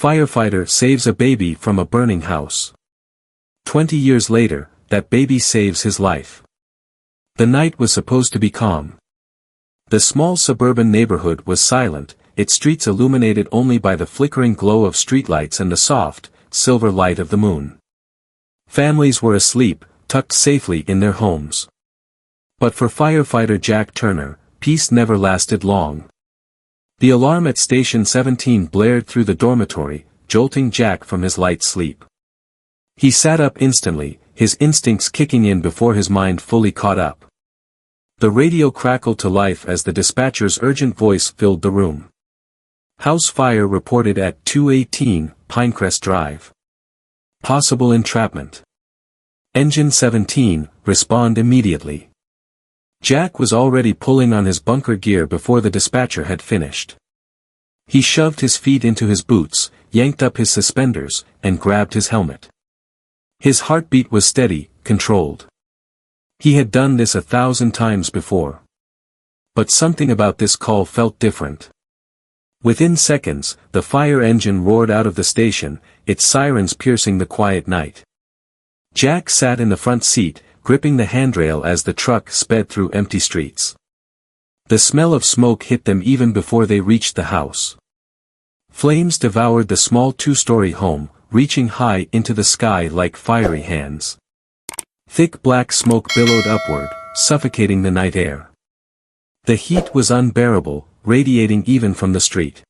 Firefighter saves a baby from a burning house. 20 years later, that baby saves his life. The night was supposed to be calm. The small suburban neighborhood was silent, its streets illuminated only by the flickering glow of streetlights and the soft, silver light of the moon. Families were asleep, tucked safely in their homes. But for firefighter Jack Turner, peace never lasted long. The alarm at Station 17 blared through the dormitory, jolting Jack from his light sleep. He sat up instantly, his instincts kicking in before his mind fully caught up. The radio crackled to life as the dispatcher's urgent voice filled the room. House fire reported at 218 Pinecrest Drive. Possible entrapment. Engine 17, respond immediately. Jack was already pulling on his bunker gear before the dispatcher had finished. He shoved his feet into his boots, yanked up his suspenders, and grabbed his helmet. His heartbeat was steady, controlled. He had done this 1,000 times before. But something about this call felt different. Within seconds, the fire engine roared out of the station, its sirens piercing the quiet night. Jack sat in the front seat, gripping the handrail as the truck sped through empty streets. The smell of smoke hit them even before they reached the house. Flames devoured the small two-story home, reaching high into the sky like fiery hands. Thick black smoke billowed upward, suffocating the night air. The heat was unbearable, radiating even from the street.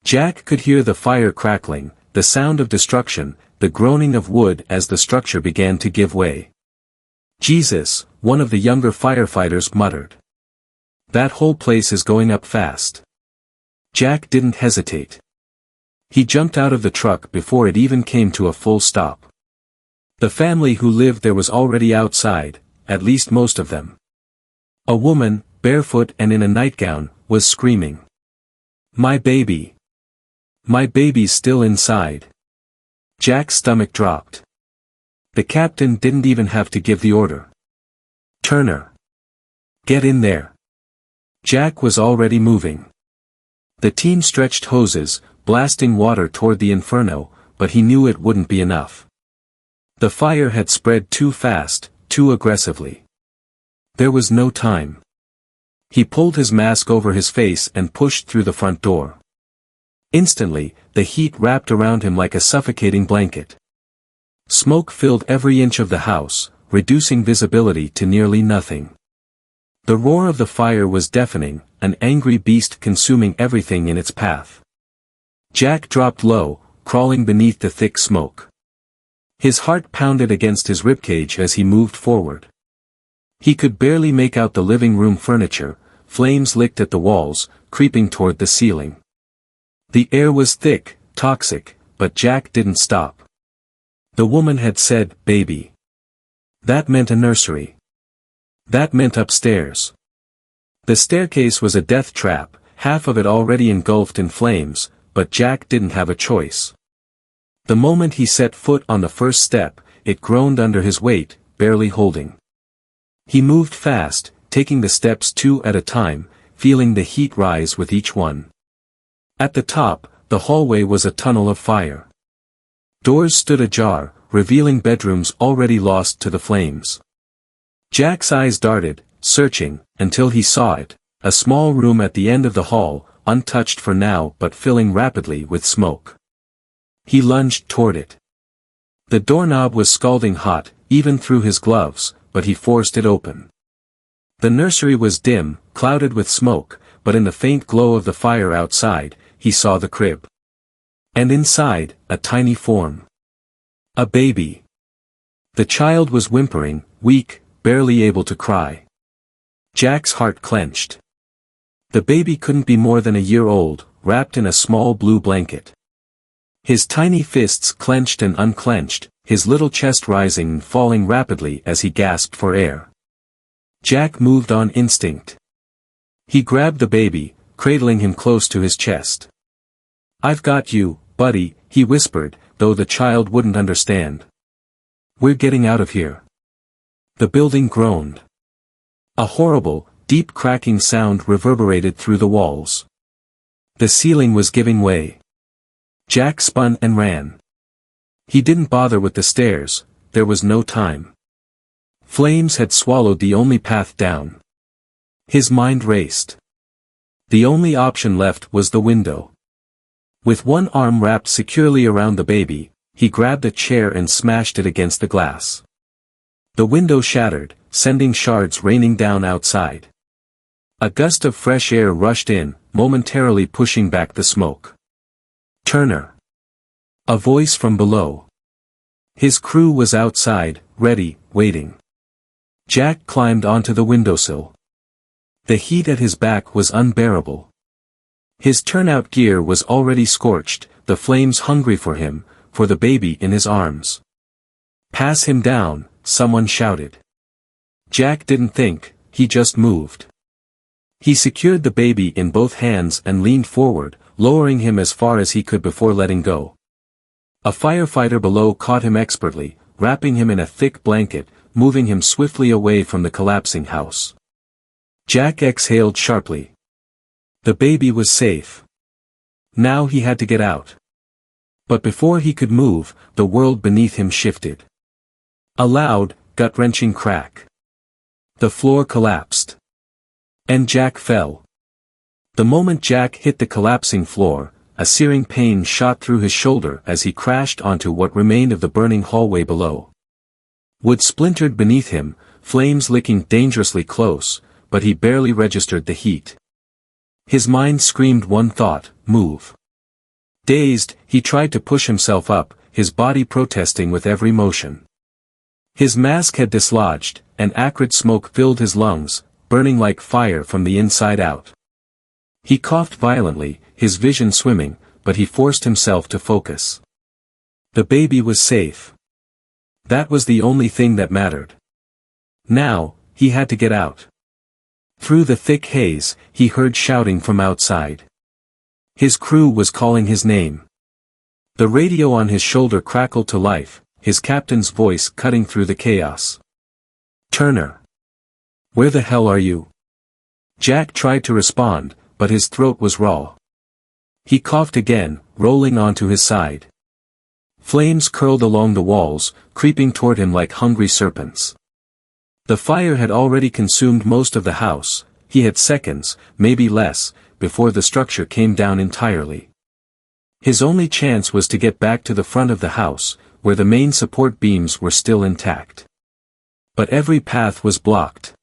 Jack could hear the fire crackling, the sound of destruction, the groaning of wood as the structure began to give way. "Jesus," one of the younger firefighters muttered. "That whole place is going up fast." Jack didn't hesitate. He jumped out of the truck before it even came to a full stop. The family who lived there was already outside, at least most of them. A woman, barefoot and in a nightgown, was screaming. "My baby! My baby's still inside." Jack's stomach dropped. The captain didn't even have to give the order. "Turner! Get in there!" Jack was already moving. The team stretched hoses, blasting water toward the inferno, but he knew it wouldn't be enough. The fire had spread too fast, too aggressively. There was no time. He pulled his mask over his face and pushed through the front door. Instantly, the heat wrapped around him like a suffocating blanket. Smoke filled every inch of the house, reducing visibility to nearly nothing. The roar of the fire was deafening, an angry beast consuming everything in its path. Jack dropped low, crawling beneath the thick smoke. His heart pounded against his ribcage as he moved forward. He could barely make out the living room furniture, flames licked at the walls, creeping toward the ceiling. The air was thick, toxic, but Jack didn't stop. The woman had said, "Baby." That meant a nursery. That meant upstairs. The staircase was a death trap, half of it already engulfed in flames, but Jack didn't have a choice. The moment he set foot on the first step, it groaned under his weight, barely holding. He moved fast, taking the steps 2 at a time, feeling the heat rise with each one. At the top, the hallway was a tunnel of fire. Doors stood ajar, revealing bedrooms already lost to the flames. Jack's eyes darted, searching, until he saw it, a small room at the end of the hall, untouched for now but filling rapidly with smoke. He lunged toward it. The doorknob was scalding hot, even through his gloves, but he forced it open. The nursery was dim, clouded with smoke, but in the faint glow of the fire outside, he saw the crib. And inside, a tiny form. A baby. The child was whimpering, weak, barely able to cry. Jack's heart clenched. The baby couldn't be more than a year old, wrapped in a small blue blanket. His tiny fists clenched and unclenched, his little chest rising and falling rapidly as he gasped for air. Jack moved on instinct. He grabbed the baby, cradling him close to his chest. "I've got you, buddy," he whispered, though the child wouldn't understand. "We're getting out of here." The building groaned. A horrible, deep cracking sound reverberated through the walls. The ceiling was giving way. Jack spun and ran. He didn't bother with the stairs, there was no time. Flames had swallowed the only path down. His mind raced. The only option left was the window. With one arm wrapped securely around the baby, he grabbed a chair and smashed it against the glass. The window shattered, sending shards raining down outside. A gust of fresh air rushed in, momentarily pushing back the smoke. "Turner!" A voice from below. His crew was outside, ready, waiting. Jack climbed onto the windowsill. The heat at his back was unbearable. His turnout gear was already scorched, the flames hungry for him, for the baby in his arms. "Pass him down," someone shouted. Jack didn't think, he just moved. He secured the baby in both hands and leaned forward, lowering him as far as he could before letting go. A firefighter below caught him expertly, wrapping him in a thick blanket, moving him swiftly away from the collapsing house. Jack exhaled sharply. The baby was safe. Now he had to get out. But before he could move, the world beneath him shifted. A loud, gut-wrenching crack. The floor collapsed. And Jack fell. The moment Jack hit the collapsing floor, a searing pain shot through his shoulder as he crashed onto what remained of the burning hallway below. Wood splintered beneath him, flames licking dangerously close, but he barely registered the heat. His mind screamed one thought: move. Dazed, he tried to push himself up, his body protesting with every motion. His mask had dislodged, and acrid smoke filled his lungs, burning like fire from the inside out. He coughed violently, his vision swimming, but he forced himself to focus. The baby was safe. That was the only thing that mattered. Now, he had to get out. Through the thick haze, he heard shouting from outside. His crew was calling his name. The radio on his shoulder crackled to life, his captain's voice cutting through the chaos. "Turner! Where the hell are you?" Jack tried to respond, but his throat was raw. He coughed again, rolling onto his side. Flames curled along the walls, creeping toward him like hungry serpents. The fire had already consumed most of the house. He had seconds, maybe less, before the structure came down entirely. His only chance was to get back to the front of the house, where the main support beams were still intact. But every path was blocked.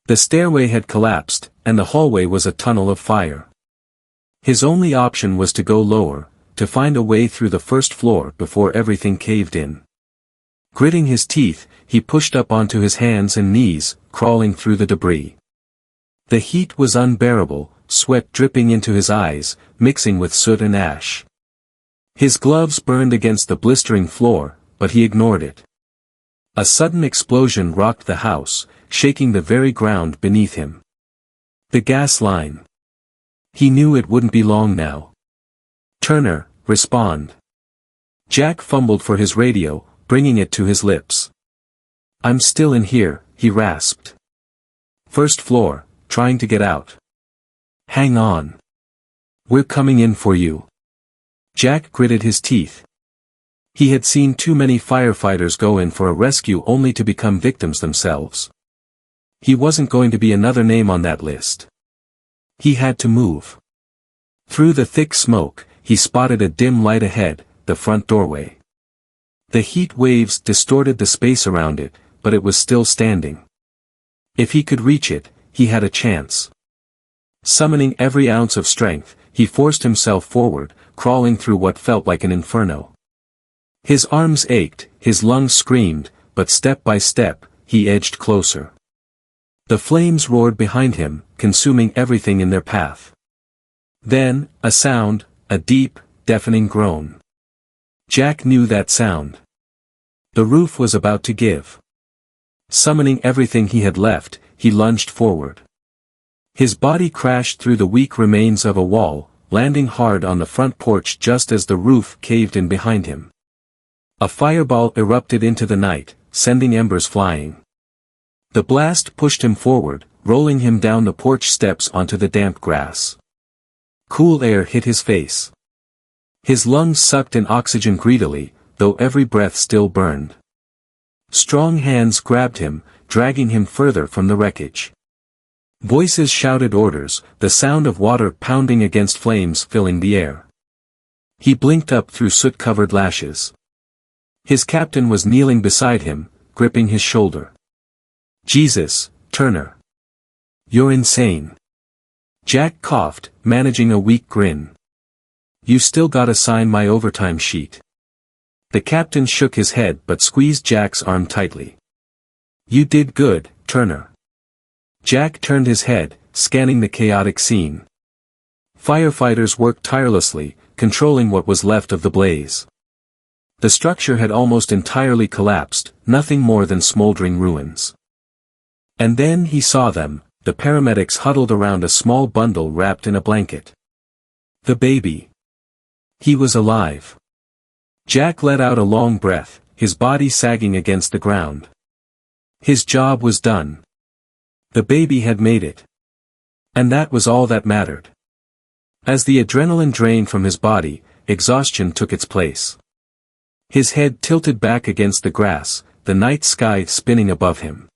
The stairway had collapsed, and the hallway was a tunnel of fire. His only option was to go lower, to find a way through the first floor before everything caved in. Gritting his teeth, he pushed up onto his hands and knees, crawling through the debris. The heat was unbearable, sweat dripping into his eyes, mixing with soot and ash. His gloves burned against the blistering floor, but he ignored it. A sudden explosion rocked the house, shaking the very ground beneath him. The gas line. He knew it wouldn't be long now. "Turner, respond." Jack fumbled for his radio, bringing it to his lips. "I'm still in here," he rasped. "First floor, trying to get out." "Hang on. We're coming in for you." Jack gritted his teeth. He had seen too many firefighters go in for a rescue only to become victims themselves. He wasn't going to be another name on that list. He had to move. Through the thick smoke, he spotted a dim light ahead, the front doorway. The heat waves distorted the space around it, but it was still standing. If he could reach it, he had a chance. Summoning every ounce of strength, he forced himself forward, crawling through what felt like an inferno. His arms ached, his lungs screamed, but step by step, he edged closer. The flames roared behind him, consuming everything in their path. Then, a sound, a deep, deafening groan. Jack knew that sound. The roof was about to give. Summoning everything he had left, he lunged forward. His body crashed through the weak remains of a wall, landing hard on the front porch just as the roof caved in behind him. A fireball erupted into the night, sending embers flying. The blast pushed him forward, rolling him down the porch steps onto the damp grass. Cool air hit his face. His lungs sucked in oxygen greedily, though every breath still burned. Strong hands grabbed him, dragging him further from the wreckage. Voices shouted orders, the sound of water pounding against flames filling the air. He blinked up through soot-covered lashes. His captain was kneeling beside him, gripping his shoulder. "Jesus, Turner. You're insane." Jack coughed, managing a weak grin. "You still gotta sign my overtime sheet." The captain shook his head but squeezed Jack's arm tightly. "You did good, Turner." Jack turned his head, scanning the chaotic scene. Firefighters worked tirelessly, controlling what was left of the blaze. The structure had almost entirely collapsed, nothing more than smoldering ruins. And then he saw them, the paramedics huddled around a small bundle wrapped in a blanket. The baby. He was alive. Jack let out a long breath, his body sagging against the ground. His job was done. The baby had made it. And that was all that mattered. As the adrenaline drained from his body, exhaustion took its place. His head tilted back against the grass, the night sky spinning above him.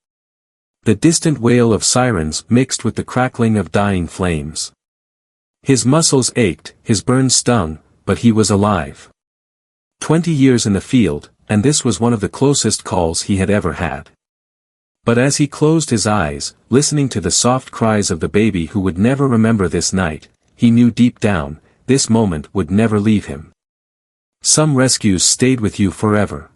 The distant wail of sirens mixed with the crackling of dying flames. His muscles ached, his burns stung, but he was alive. 20 years in the field, and this was one of the closest calls he had ever had. But as he closed his eyes, listening to the soft cries of the baby who would never remember this night, he knew deep down, this moment would never leave him. Some rescues stayed with you forever.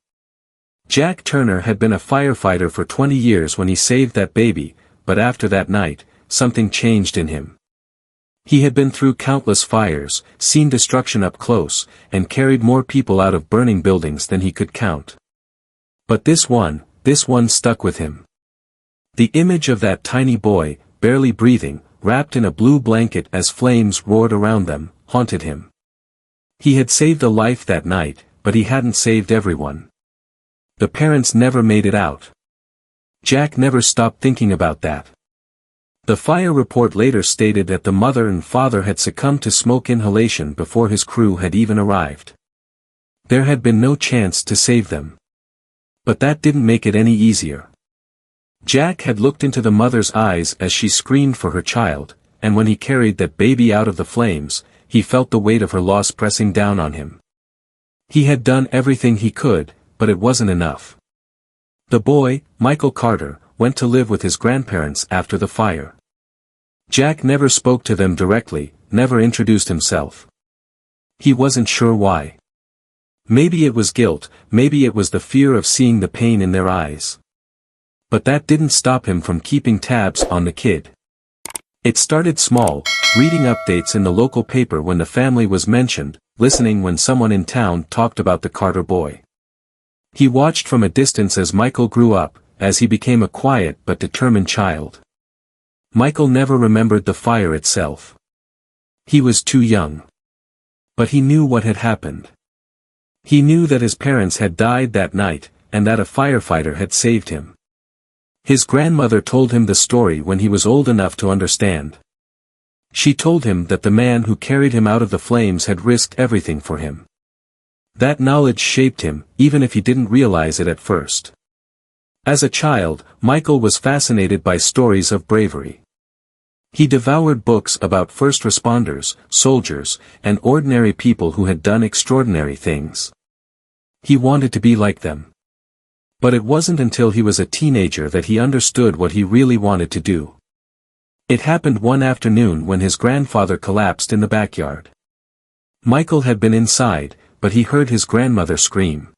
Jack Turner had been a firefighter for 20 years when he saved that baby, but after that night, something changed in him. He had been through countless fires, seen destruction up close, and carried more people out of burning buildings than he could count. But this one stuck with him. The image of that tiny boy, barely breathing, wrapped in a blue blanket as flames roared around them, haunted him. He had saved a life that night, but he hadn't saved everyone. The parents never made it out. Jack never stopped thinking about that. The fire report later stated that the mother and father had succumbed to smoke inhalation before his crew had even arrived. There had been no chance to save them. But that didn't make it any easier. Jack had looked into the mother's eyes as she screamed for her child, and when he carried that baby out of the flames, he felt the weight of her loss pressing down on him. He had done everything he could, but it wasn't enough. The boy, Michael Carter, went to live with his grandparents after the fire. Jack never spoke to them directly, never introduced himself. He wasn't sure why. Maybe it was guilt, maybe it was the fear of seeing the pain in their eyes. But that didn't stop him from keeping tabs on the kid. It started small, reading updates in the local paper when the family was mentioned, listening when someone in town talked about the Carter boy. He watched from a distance as Michael grew up, as he became a quiet but determined child. Michael never remembered the fire itself. He was too young. But he knew what had happened. He knew that his parents had died that night, and that a firefighter had saved him. His grandmother told him the story when he was old enough to understand. She told him that the man who carried him out of the flames had risked everything for him. That knowledge shaped him, even if he didn't realize it at first. As a child, Michael was fascinated by stories of bravery. He devoured books about first responders, soldiers, and ordinary people who had done extraordinary things. He wanted to be like them. But it wasn't until he was a teenager that he understood what he really wanted to do. It happened one afternoon when his grandfather collapsed in the backyard. Michael had been inside, but he heard his grandmother scream.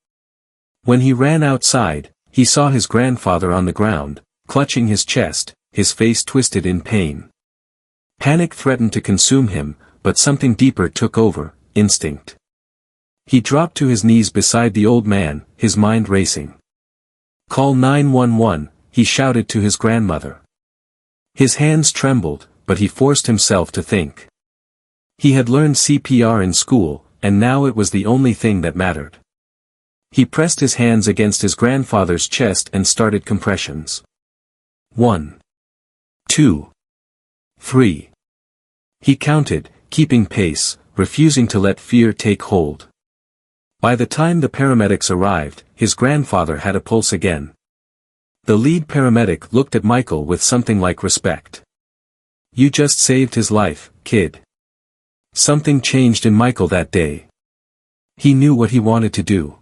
When he ran outside, he saw his grandfather on the ground, clutching his chest, his face twisted in pain. Panic threatened to consume him, but something deeper took over, instinct. He dropped to his knees beside the old man, his mind racing. "Call 911, he shouted to his grandmother. His hands trembled, but he forced himself to think. He had learned CPR in school, and now it was the only thing that mattered. He pressed his hands against his grandfather's chest and started compressions. 1, 2, 3. He counted, keeping pace, refusing to let fear take hold. By the time the paramedics arrived, his grandfather had a pulse again. The lead paramedic looked at Michael with something like respect. "You just saved his life, kid." Something changed in Michael that day. He knew what he wanted to do.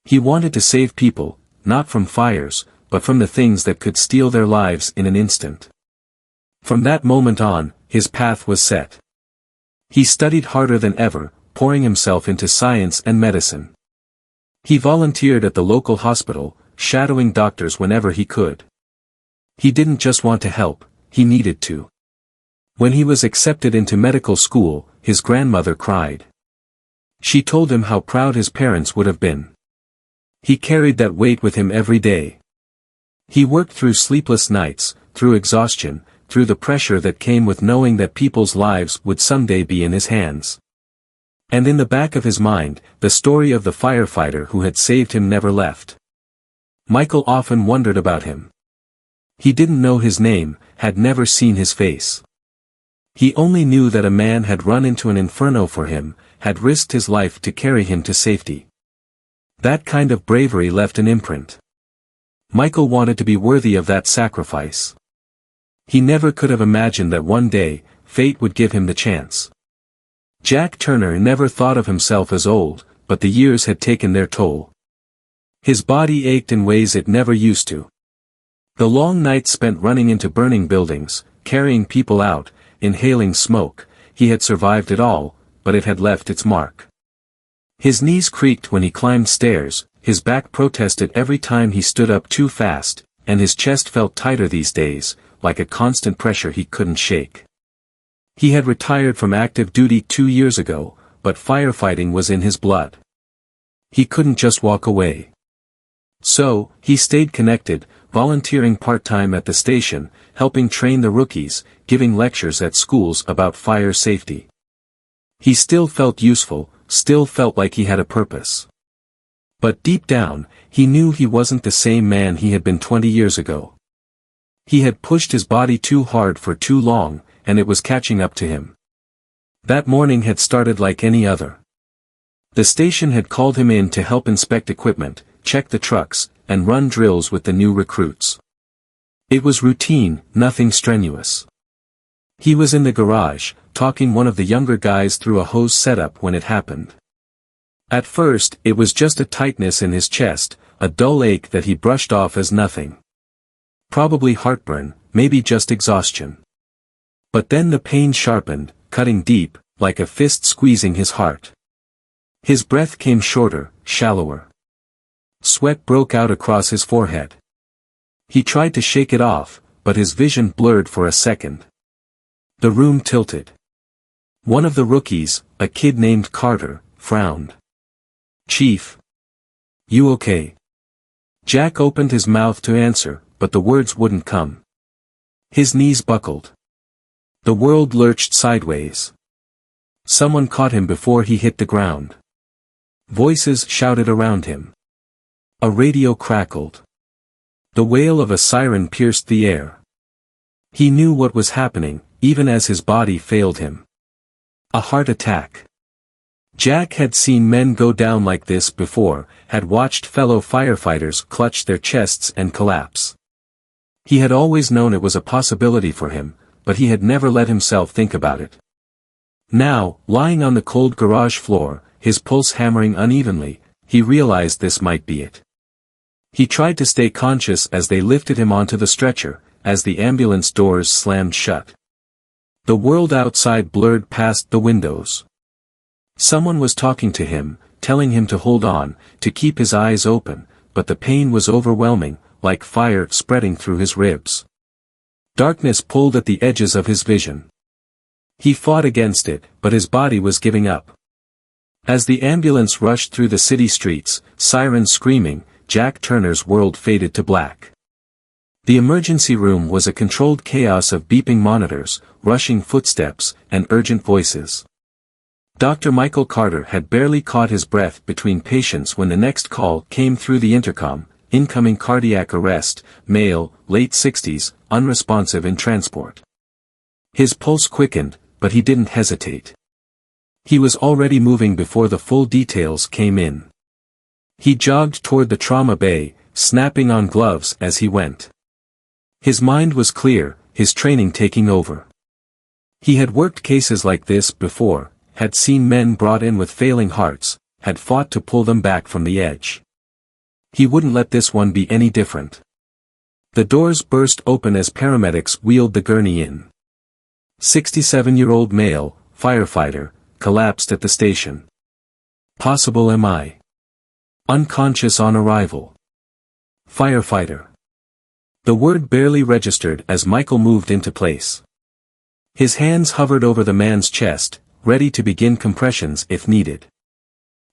He wanted to save people, not from fires, but from the things that could steal their lives in an instant. From that moment on, his path was set. He studied harder than ever, pouring himself into science and medicine. He volunteered at the local hospital, shadowing doctors whenever he could. He didn't just want to help, he needed to. When he was accepted into medical school, his grandmother cried. She told him how proud his parents would have been. He carried that weight with him every day. He worked through sleepless nights, through exhaustion, through the pressure that came with knowing that people's lives would someday be in his hands. And in the back of his mind, the story of the firefighter who had saved him never left. Michael often wondered about him. He didn't know his name, had never seen his face. He only knew that a man had run into an inferno for him, had risked his life to carry him to safety. That kind of bravery left an imprint. Michael wanted to be worthy of that sacrifice. He never could have imagined that one day, fate would give him the chance. Jack Turner never thought of himself as old, but the years had taken their toll. His body ached in ways it never used to. The long nights spent running into burning buildings, carrying people out, inhaling smoke, he had survived it all, but it had left its mark. His knees creaked when he climbed stairs, his back protested every time he stood up too fast, and his chest felt tighter these days, like a constant pressure he couldn't shake. He had retired from active duty 2 years ago, but firefighting was in his blood. He couldn't just walk away. So, he stayed connected, volunteering part-time at the station, helping train the rookies, giving lectures at schools about fire safety. He still felt useful, still felt like he had a purpose. But deep down, he knew he wasn't the same man he had been 20 years ago. He had pushed his body too hard for too long, and it was catching up to him. That morning had started like any other. The station had called him in to help inspect equipment, check the trucks, and run drills with the new recruits. It was routine, nothing strenuous. He was in the garage, talking one of the younger guys through a hose setup when it happened. At first, it was just a tightness in his chest, a dull ache that he brushed off as nothing. Probably heartburn, maybe just exhaustion. But then the pain sharpened, cutting deep, like a fist squeezing his heart. His breath came shorter, shallower. Sweat broke out across his forehead. He tried to shake it off, but his vision blurred for a second. The room tilted. One of the rookies, a kid named Carter, frowned. "Chief. You okay?" Jack opened his mouth to answer, but the words wouldn't come. His knees buckled. The world lurched sideways. Someone caught him before he hit the ground. Voices shouted around him. A radio crackled. The wail of a siren pierced the air. He knew what was happening, even as his body failed him. A heart attack. Jack had seen men go down like this before, had watched fellow firefighters clutch their chests and collapse. He had always known it was a possibility for him, but he had never let himself think about it. Now, lying on the cold garage floor, his pulse hammering unevenly, he realized this might be it. He tried to stay conscious as they lifted him onto the stretcher, as the ambulance doors slammed shut. The world outside blurred past the windows. Someone was talking to him, telling him to hold on, to keep his eyes open, but the pain was overwhelming, like fire spreading through his ribs. Darkness pulled at the edges of his vision. He fought against it, but his body was giving up. As the ambulance rushed through the city streets, sirens screaming, Jack Turner's world faded to black. The emergency room was a controlled chaos of beeping monitors, rushing footsteps, and urgent voices. Dr. Michael Carter had barely caught his breath between patients when the next call came through the intercom: incoming cardiac arrest, male, late 60s, unresponsive in transport. His pulse quickened, but he didn't hesitate. He was already moving before the full details came in. He jogged toward the trauma bay, snapping on gloves as he went. His mind was clear, his training taking over. He had worked cases like this before, had seen men brought in with failing hearts, had fought to pull them back from the edge. He wouldn't let this one be any different. The doors burst open as paramedics wheeled the gurney in. 67-year-old male, firefighter, collapsed at the station. Possible MI. Unconscious on arrival. Firefighter. The word barely registered as Michael moved into place. His hands hovered over the man's chest, ready to begin compressions if needed.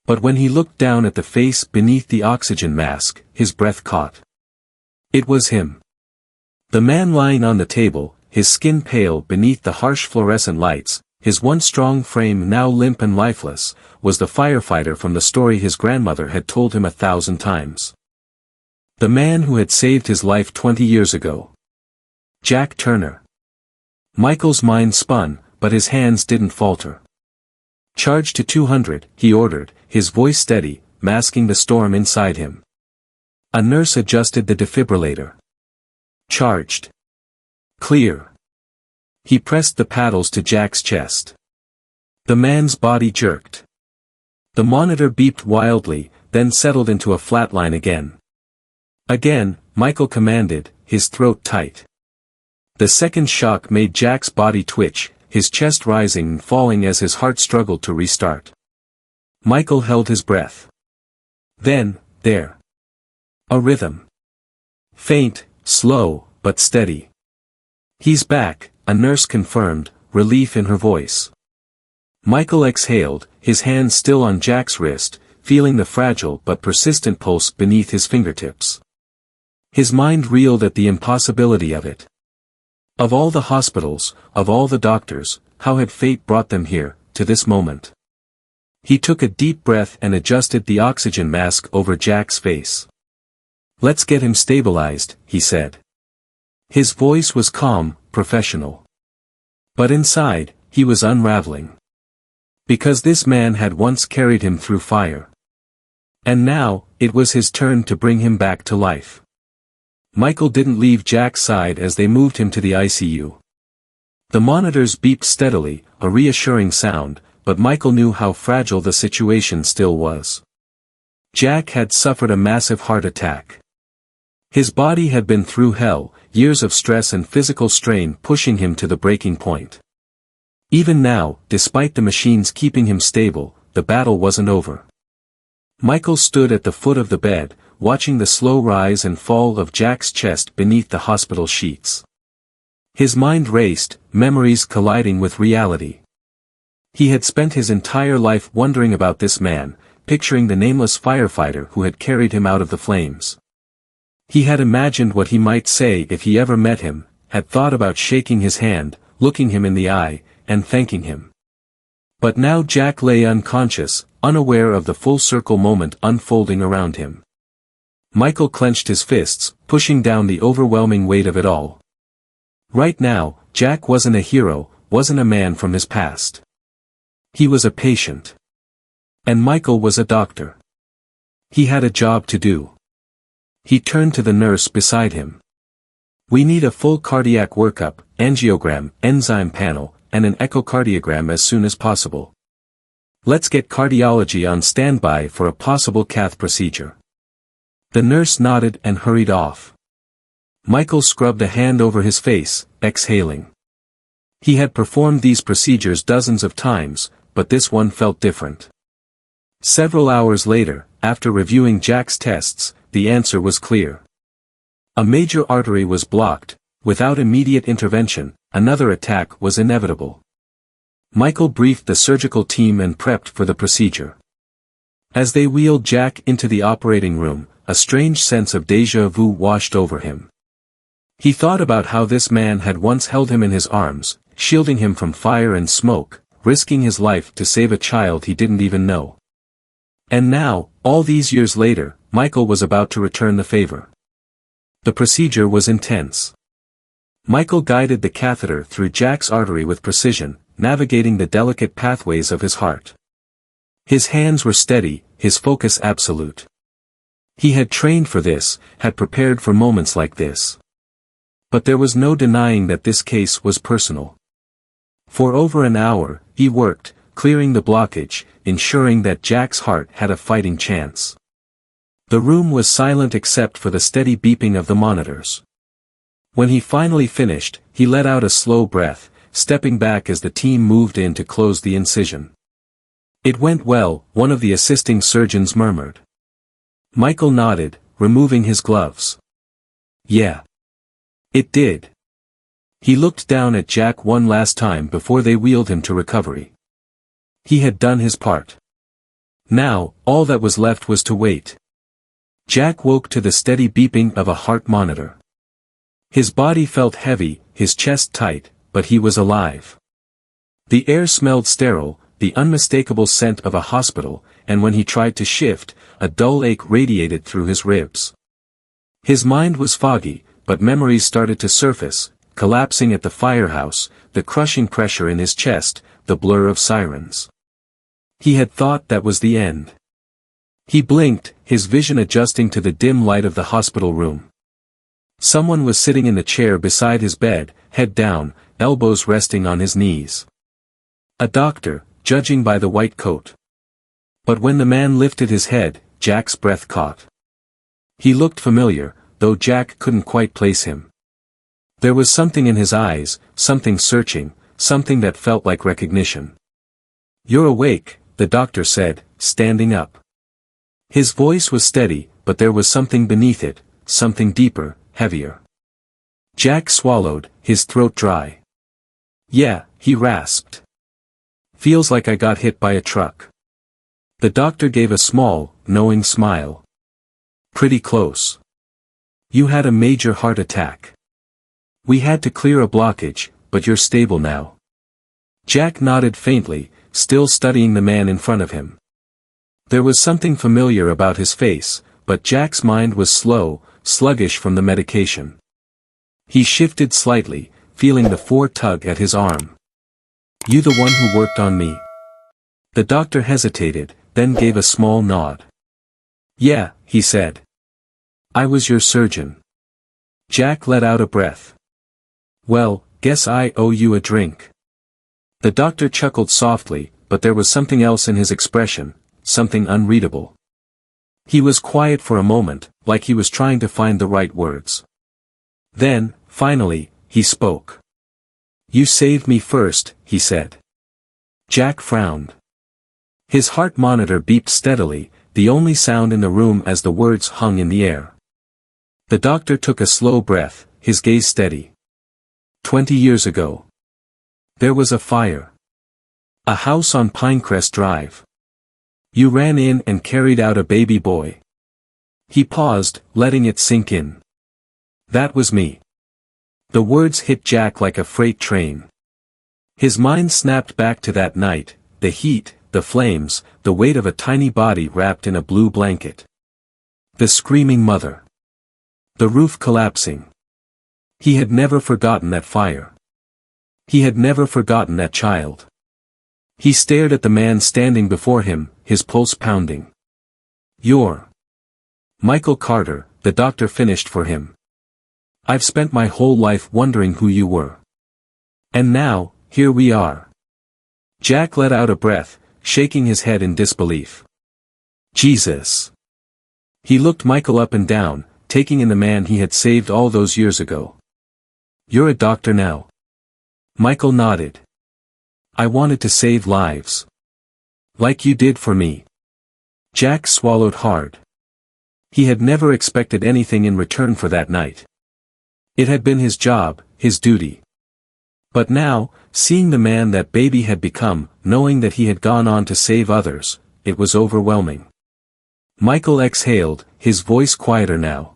But when he looked down at the face beneath the oxygen mask, his breath caught. It was him. The man lying on the table, his skin pale beneath the harsh fluorescent lights, his once strong frame now limp and lifeless, was the firefighter from the story his grandmother had told him 1,000 times. The man who had saved his life 20 years ago. Jack Turner. Michael's mind spun, but his hands didn't falter. Charge to 200, he ordered, his voice steady, masking the storm inside him. A nurse adjusted the defibrillator. Charged. Clear. He pressed the paddles to Jack's chest. The man's body jerked. The monitor beeped wildly, then settled into a flat line again. Again, Michael commanded, his throat tight. The second shock made Jack's body twitch, his chest rising and falling as his heart struggled to restart. Michael held his breath. Then, there. A rhythm. Faint, slow, but steady. He's back, a nurse confirmed, relief in her voice. Michael exhaled, his hand still on Jack's wrist, feeling the fragile but persistent pulse beneath his fingertips. His mind reeled at the impossibility of it. Of all the hospitals, of all the doctors, how had fate brought them here, to this moment? He took a deep breath and adjusted the oxygen mask over Jack's face. Let's get him stabilized, he said. His voice was calm, professional. But inside, he was unraveling. Because this man had once carried him through fire. And now, it was his turn to bring him back to life. Michael didn't leave Jack's side as they moved him to the ICU. The monitors beeped steadily, a reassuring sound, but Michael knew how fragile the situation still was. Jack had suffered a massive heart attack. His body had been through hell, years of stress and physical strain pushing him to the breaking point. Even now, despite the machines keeping him stable, the battle wasn't over. Michael stood at the foot of the bed, watching the slow rise and fall of Jack's chest beneath the hospital sheets. His mind raced, memories colliding with reality. He had spent his entire life wondering about this man, picturing the nameless firefighter who had carried him out of the flames. He had imagined what he might say if he ever met him, had thought about shaking his hand, looking him in the eye, and thanking him. But now Jack lay unconscious, unaware of the full-circle moment unfolding around him. Michael clenched his fists, pushing down the overwhelming weight of it all. Right now, Jack wasn't a hero, wasn't a man from his past. He was a patient. And Michael was a doctor. He had a job to do. He turned to the nurse beside him. We need a full cardiac workup, angiogram, enzyme panel, and an echocardiogram as soon as possible. Let's get cardiology on standby for a possible cath procedure. The nurse nodded and hurried off. Michael scrubbed a hand over his face, exhaling. He had performed these procedures dozens of times, but this one felt different. Several hours later, after reviewing Jack's tests, the answer was clear. A major artery was blocked. Without immediate intervention, another attack was inevitable. Michael briefed the surgical team and prepped for the procedure. As they wheeled Jack into the operating room, a strange sense of déjà vu washed over him. He thought about how this man had once held him in his arms, shielding him from fire and smoke, risking his life to save a child he didn't even know. And now, all these years later, Michael was about to return the favor. The procedure was intense. Michael guided the catheter through Jack's artery with precision, navigating the delicate pathways of his heart. His hands were steady, his focus absolute. He had trained for this, had prepared for moments like this. But there was no denying that this case was personal. For over an hour, he worked, clearing the blockage, ensuring that Jack's heart had a fighting chance. The room was silent except for the steady beeping of the monitors. When he finally finished, he let out a slow breath, stepping back as the team moved in to close the incision. "It went well," one of the assisting surgeons murmured. Michael nodded, removing his gloves. "Yeah. It did." He looked down at Jack one last time before they wheeled him to recovery. He had done his part. Now, all that was left was to wait. Jack woke to the steady beeping of a heart monitor. His body felt heavy, his chest tight, but he was alive. The air smelled sterile, the unmistakable scent of a hospital, and when he tried to shift, a dull ache radiated through his ribs. His mind was foggy, but memories started to surface, collapsing at the firehouse, the crushing pressure in his chest, the blur of sirens. He had thought that was the end. He blinked, his vision adjusting to the dim light of the hospital room. Someone was sitting in the chair beside his bed, head down, elbows resting on his knees. A doctor, judging by the white coat. But when the man lifted his head, Jack's breath caught. He looked familiar, though Jack couldn't quite place him. There was something in his eyes, something searching, something that felt like recognition. "You're awake," the doctor said, standing up. His voice was steady, but there was something beneath it, something deeper, heavier. Jack swallowed, his throat dry. "Yeah," he rasped. "Feels like I got hit by a truck." The doctor gave a small, knowing smile. "Pretty close. You had a major heart attack. We had to clear a blockage, but you're stable now." Jack nodded faintly, still studying the man in front of him. There was something familiar about his face, but Jack's mind was slow, sluggish from the medication. He shifted slightly, feeling the fore tug at his arm. "You the one who worked on me?" The doctor hesitated, then gave a small nod. "Yeah," he said. "I was your surgeon." Jack let out a breath. "Well, guess I owe you a drink." The doctor chuckled softly, but there was something else in his expression, something unreadable. He was quiet for a moment, like he was trying to find the right words. Then, finally, he spoke. "You saved me first," he said. Jack frowned. His heart monitor beeped steadily, the only sound in the room as the words hung in the air. The doctor took a slow breath, his gaze steady. 20 years ago. There was a fire. A house on Pinecrest Drive. You ran in and carried out a baby boy. He paused, letting it sink in. That was me. The words hit Jack like a freight train. His mind snapped back to that night, the heat, the flames, the weight of a tiny body wrapped in a blue blanket. The screaming mother. The roof collapsing. He had never forgotten that fire. He had never forgotten that child. He stared at the man standing before him, his pulse pounding. "You're Michael Carter," the doctor finished for him. "I've spent my whole life wondering who you were. And now, here we are." Jack let out a breath, shaking his head in disbelief. "Jesus." He looked Michael up and down, taking in the man he had saved all those years ago. "You're a doctor now?" Michael nodded. "I wanted to save lives. Like you did for me." Jack swallowed hard. He had never expected anything in return for that night. It had been his job, his duty. But now, seeing the man that baby had become, knowing that he had gone on to save others, it was overwhelming. Michael exhaled, his voice quieter now.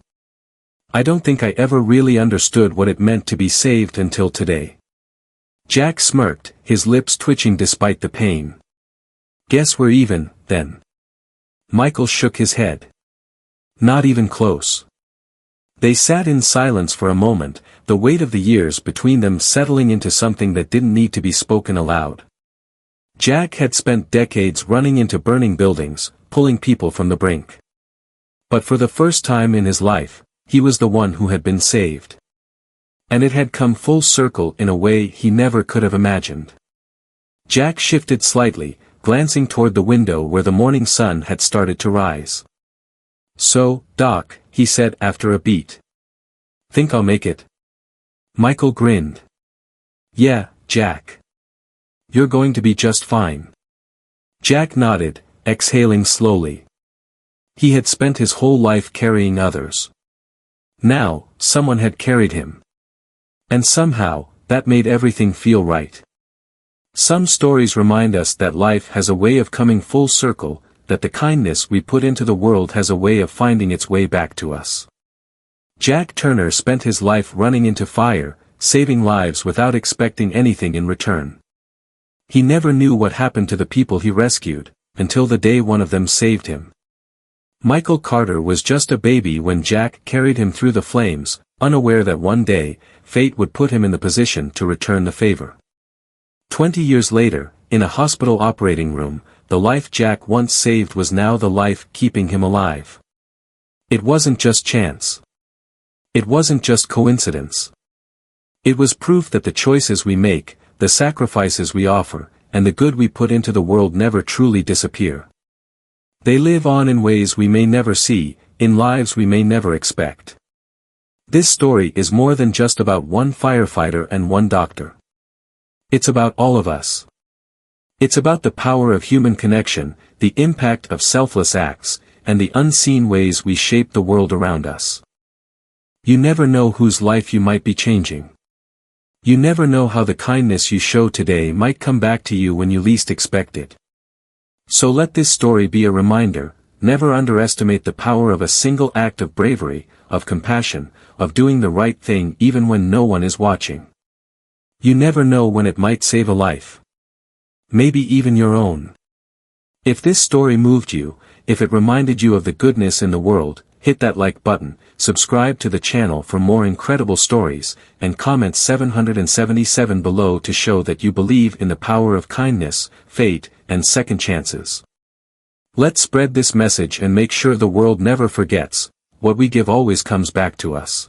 "I don't think I ever really understood what it meant to be saved until today." Jack smirked, his lips twitching despite the pain. "Guess we're even, then." Michael shook his head. "Not even close." They sat in silence for a moment, the weight of the years between them settling into something that didn't need to be spoken aloud. Jack had spent decades running into burning buildings, pulling people from the brink. But for the first time in his life, he was the one who had been saved. And it had come full circle in a way he never could have imagined. Jack shifted slightly, glancing toward the window where the morning sun had started to rise. "So, Doc," he said after a beat. "Think I'll make it?" Michael grinned. "Yeah, Jack. You're going to be just fine." Jack nodded, exhaling slowly. He had spent his whole life carrying others. Now, someone had carried him. And somehow, that made everything feel right. Some stories remind us that life has a way of coming full circle, that the kindness we put into the world has a way of finding its way back to us. Jack Turner spent his life running into fire, saving lives without expecting anything in return. He never knew what happened to the people he rescued, until the day one of them saved him. Michael Carter was just a baby when Jack carried him through the flames, unaware that one day, fate would put him in the position to return the favor. 20 years later, in a hospital operating room, the life Jack once saved was now the life keeping him alive. It wasn't just chance. It wasn't just coincidence. It was proof that the choices we make, the sacrifices we offer, and the good we put into the world never truly disappear. They live on in ways we may never see, in lives we may never expect. This story is more than just about one firefighter and one doctor. It's about all of us. It's about the power of human connection, the impact of selfless acts, and the unseen ways we shape the world around us. You never know whose life you might be changing. You never know how the kindness you show today might come back to you when you least expect it. So let this story be a reminder, never underestimate the power of a single act of bravery, of compassion, of doing the right thing even when no one is watching. You never know when it might save a life. Maybe even your own. If this story moved you, if it reminded you of the goodness in the world, hit that like button, subscribe to the channel for more incredible stories, and comment 777 below to show that you believe in the power of kindness, fate, and second chances. Let's spread this message and make sure the world never forgets, what we give always comes back to us.